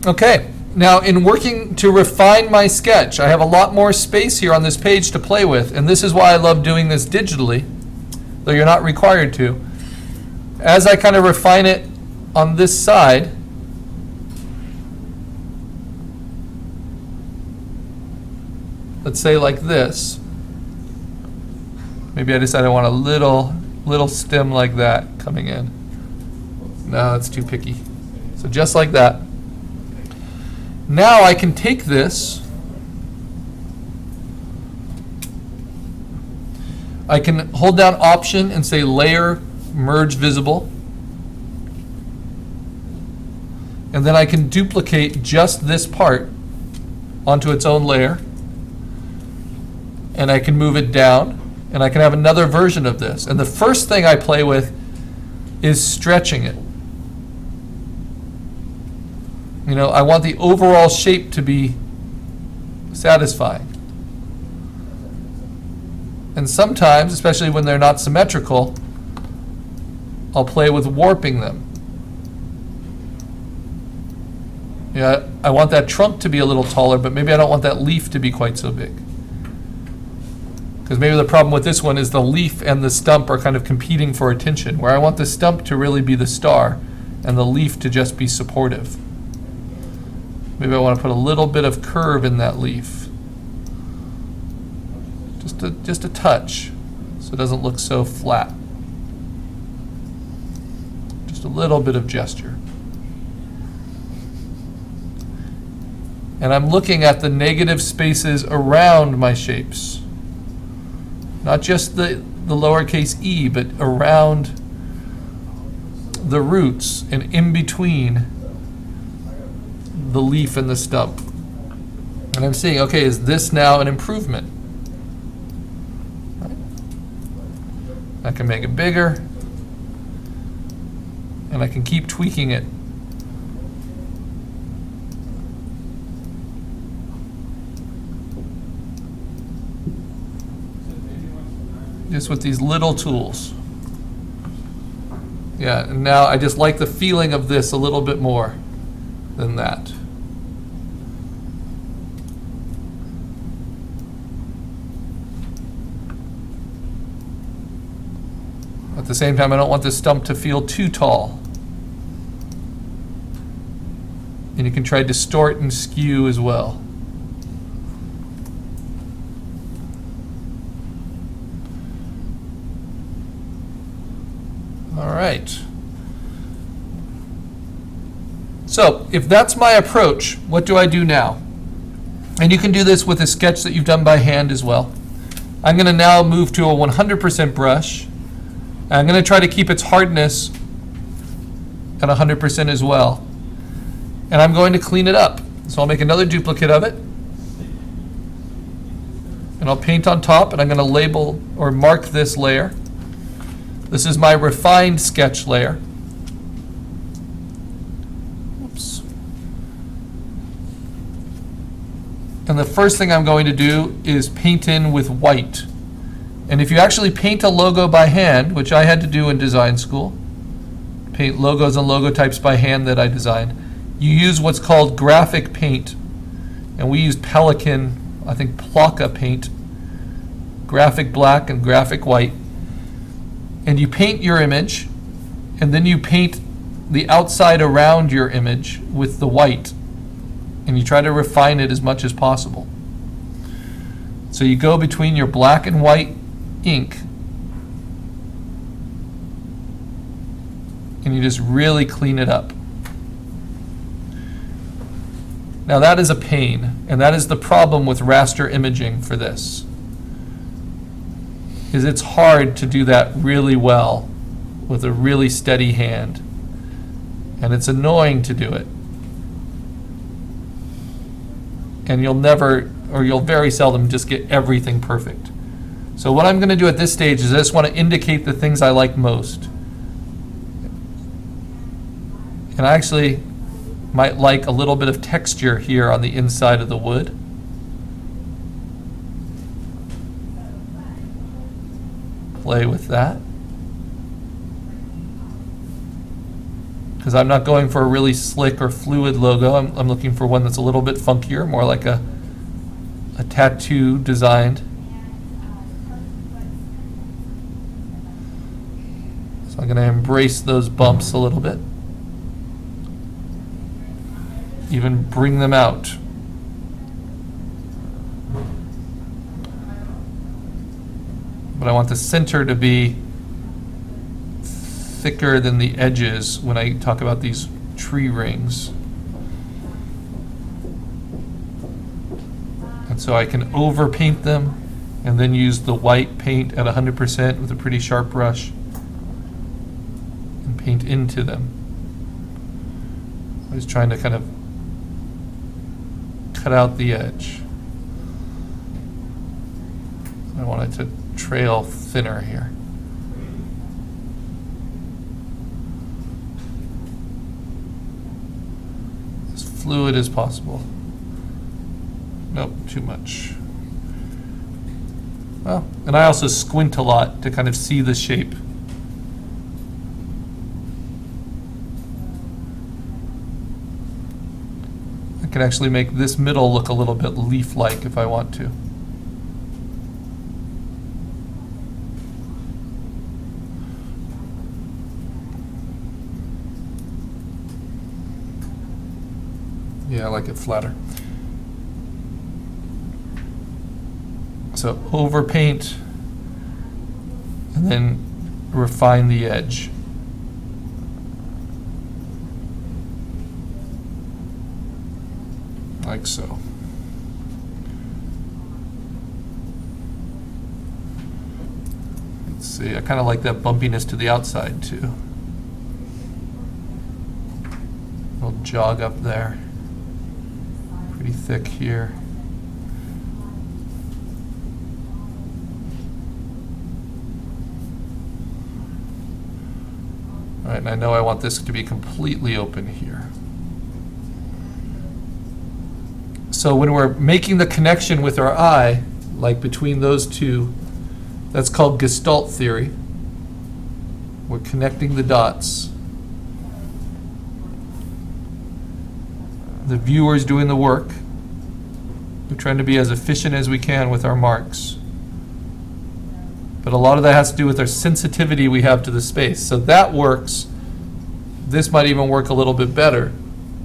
Okay, now in working to refine my sketch, I have a lot more space here on this page to play with, and this is why I love doing this digitally, though you're not required to. As I kind of refine it on this side, let's say like this. Maybe I decide I want a little stem like that coming in. No, that's too picky. So just like that. Now I can take this, I can hold down Option and say Layer, Merge Visible. And then I can duplicate just this part onto its own layer. And I can move it down. And I can have another version of this. And the first thing I play with is stretching it. You know, I want the overall shape to be satisfying. And sometimes, especially when they're not symmetrical, I'll play with warping them. Yeah, I want that trunk to be a little taller, but maybe I don't want that leaf to be quite so big. Because maybe the problem with this one is the leaf and the stump are kind of competing for attention, where I want the stump to really be the star and the leaf to just be supportive. Maybe I want to put a little bit of curve in that leaf. Just a touch, so it doesn't look so flat. Just a little bit of gesture. And I'm looking at the negative spaces around my shapes. Not just the lowercase e, but around the roots and in between the leaf and the stump. And I'm seeing, okay, is this now an improvement? I can make it bigger, and I can keep tweaking it. Just with these little tools. Yeah, and now I just like the feeling of this a little bit more than that. At the same time, I don't want the stump to feel too tall. And you can try to distort and skew as well. All right. So if that's my approach, what do I do now? And you can do this with a sketch that you've done by hand as well. I'm going to now move to a 100% brush. And I'm going to try to keep its hardness at 100% as well. And I'm going to clean it up. So I'll make another duplicate of it. And I'll paint on top, and I'm going to label or mark this layer. This is my refined sketch layer. Oops. And the first thing I'm going to do is paint in with white. And if you actually paint a logo by hand, which I had to do in design school, paint logos and logo types by hand that I designed, you use what's called graphic paint. And we used Pelican, I think Plaka paint, graphic black and graphic white. And you paint your image, and then you paint the outside around your image with the white. And you try to refine it as much as possible. So you go between your black and white ink, and you just really clean it up. Now that is a pain, and that is the problem with raster imaging for this. Is it's hard to do that really well with a really steady hand, and it's annoying to do it. And you'll never, or you'll very seldom just get everything perfect. So what I'm going to do at this stage is I just want to indicate the things I like most. And I actually might like a little bit of texture here on the inside of the wood. Play with that. because I'm not going for a really slick or fluid logo. I'm looking for one that's a little bit funkier, more like a tattoo designed. So I'm going to embrace those bumps a little bit. Even bring them out. But I want the center to be thicker than the edges when I talk about these tree rings. And so I can overpaint them and then use the white paint at 100% with a pretty sharp brush and paint into them. I was trying to kind of cut out the edge. I want it to trail thinner here. As fluid as possible. Nope, too much. Well, and I also squint a lot to kind of see the shape. I can actually make this middle look a little bit leaf-like if I want to. Yeah, I like it flatter. So overpaint and then refine the edge. Like so. Let's see, I kind of like that bumpiness to the outside too. A little jog up there. Pretty thick here. All right, and I know I want this to be completely open here. So when we're making the connection with our eye, like between those two, that's called Gestalt theory. We're connecting the dots. The viewer's doing the work. We're trying to be as efficient as we can with our marks. But a lot of that has to do with our sensitivity we have to the space. So that works. This might even work a little bit better,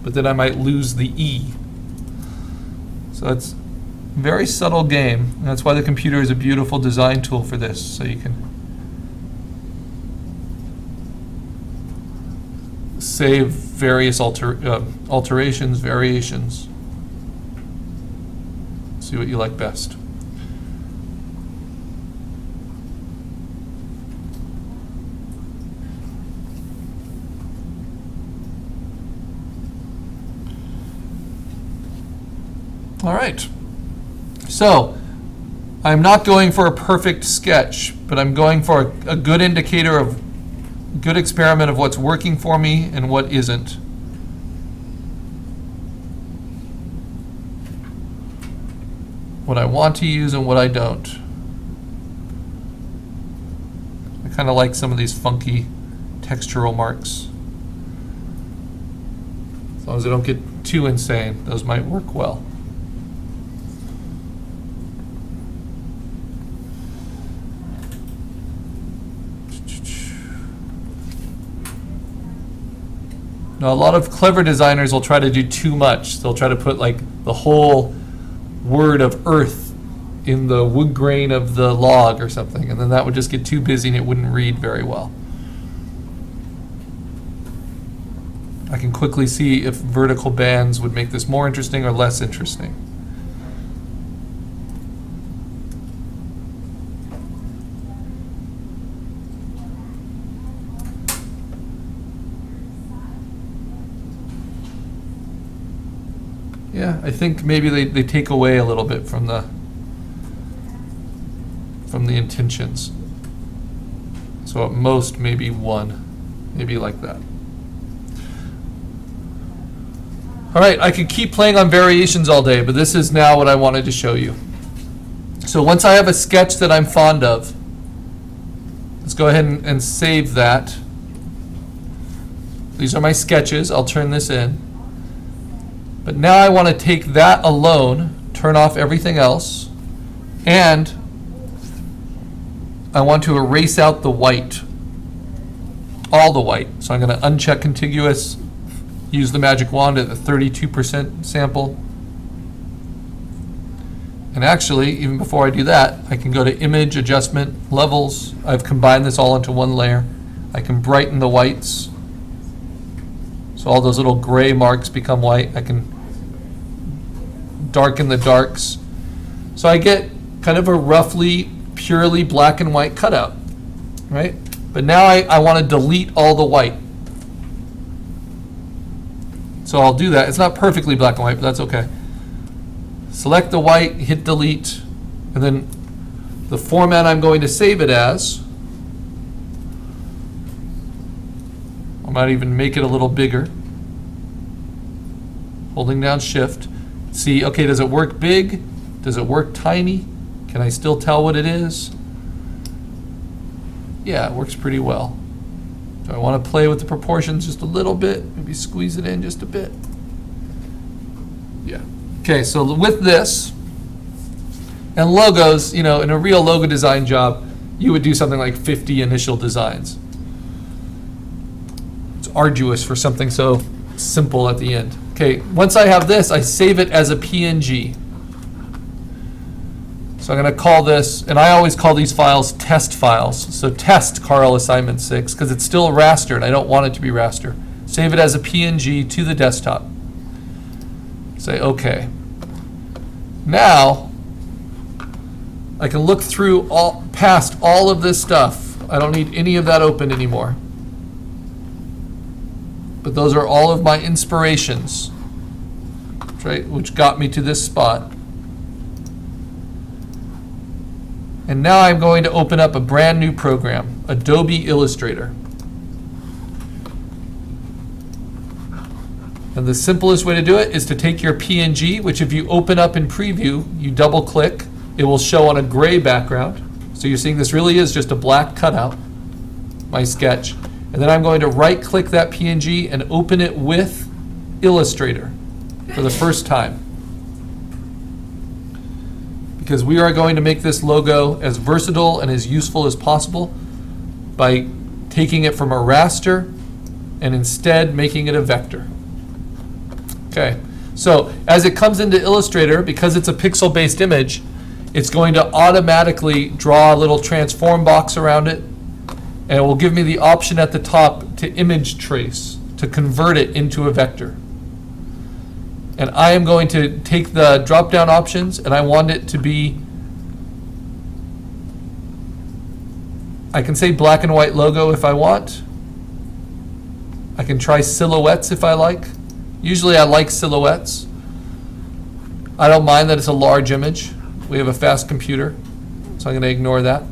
but then I might lose the E. So it's a very subtle game. And that's why the computer is a beautiful design tool for this. So you can save various alterations, variations. See what you like best. All right. So I'm not going for a perfect sketch, but I'm going for a good indicator of good experiment of what's working for me and what isn't. What I want to use and what I don't. I kind of like some of these funky textural marks. As long as I don't get too insane, those might work well. Now, a lot of clever designers will try to do too much. They'll try to put like the whole word of earth in the wood grain of the log or something, and then that would just get too busy and it wouldn't read very well. I can quickly see if vertical bands would make this more interesting or less interesting. Yeah, I think maybe they take away a little bit from the intentions. So at most maybe one, maybe like that. All right, I could keep playing on variations all day, but this is now what I wanted to show you. So once I have a sketch that I'm fond of, let's go ahead and save that. These are my sketches. I'll turn this in. But now I want to take that alone, turn off everything else, and I want to erase out the white, all the white. So I'm going to uncheck contiguous, use the magic wand at the 32% sample. And actually, even before I do that, I can go to Image, Adjustment, Levels. I've combined this all into one layer. I can brighten the whites. So all those little gray marks become white. I can darken the darks. So I get kind of a roughly, purely black and white cutout, right? But now I want to delete all the white. So I'll do that. It's not perfectly black and white, but that's okay. Select the white, hit delete, and then the format I'm going to save it as, I might even make it a little bigger. Holding down Shift. See, okay, does it work big? Does it work tiny? Can I still tell what it is? Yeah, it works pretty well. Do I want to play with the proportions just a little bit? Maybe squeeze it in just a bit. Yeah. Okay, so with this, and logos, you know, in a real logo design job, you would do something like 50 initial designs. It's arduous for something so simple at the end. Okay, once I have this, I save it as a PNG. So I'm going to call this, and I always call these files test files. So test Carl assignment 6, because it's still a raster, and I don't want it to be raster. Save it as a PNG to the desktop. Say OK. Now, I can look through past all of this stuff. I don't need any of that open anymore. But those are all of my inspirations, right, which got me to this spot. And now I'm going to open up a brand new program, Adobe Illustrator. And the simplest way to do it is to take your PNG, which if you open up in preview, you double click, it will show on a gray background. So you're seeing this really is just a black cutout, my sketch. And then I'm going to right click that PNG and open it with Illustrator for the first time. Because we are going to make this logo as versatile and as useful as possible by taking it from a raster and instead making it a vector. Okay, so as it comes into Illustrator, because it's a pixel-based image, it's going to automatically draw a little transform box around it, and it will give me the option at the top to image trace, to convert it into a vector. And I am going to take the drop-down options, and I want it to be, I can say black and white logo if I want. I can try silhouettes if I like. Usually I like silhouettes. I don't mind that it's a large image. We have a fast computer, so I'm going to ignore that.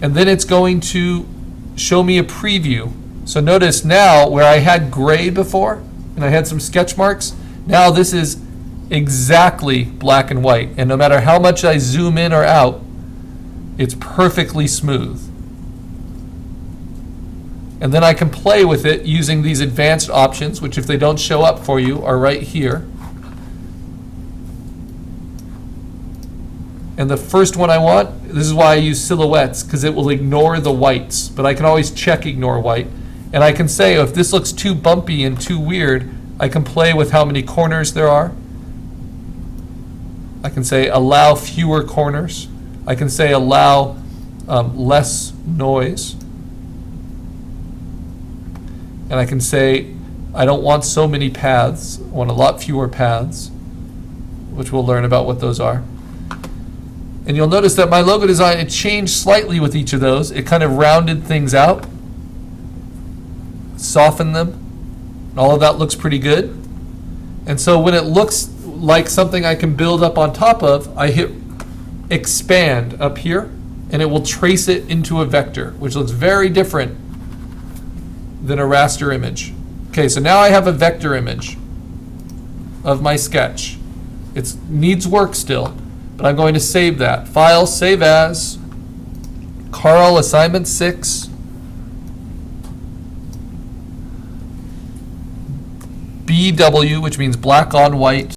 And then it's going to show me a preview. So notice now where I had gray before, and I had some sketch marks, now this is exactly black and white. And no matter how much I zoom in or out, it's perfectly smooth. And then I can play with it using these advanced options, which if they don't show up for you are right here. And the first one I want, this is why I use silhouettes, because it will ignore the whites. But I can always check ignore white. And I can say, if this looks too bumpy and too weird, I can play with how many corners there are. I can say allow fewer corners. I can say allow less noise. And I can say I don't want so many paths. I want a lot fewer paths, which we'll learn about what those are. And you'll notice that my logo design, it changed slightly with each of those. It kind of rounded things out, softened them. And all of that looks pretty good. And so when it looks like something I can build up on top of, I hit expand up here, and it will trace it into a vector, which looks very different than a raster image. Okay, so now I have a vector image of my sketch. It needs work still, but I'm going to save that. File, save as, Carl assignment 6. BW, which means black on white,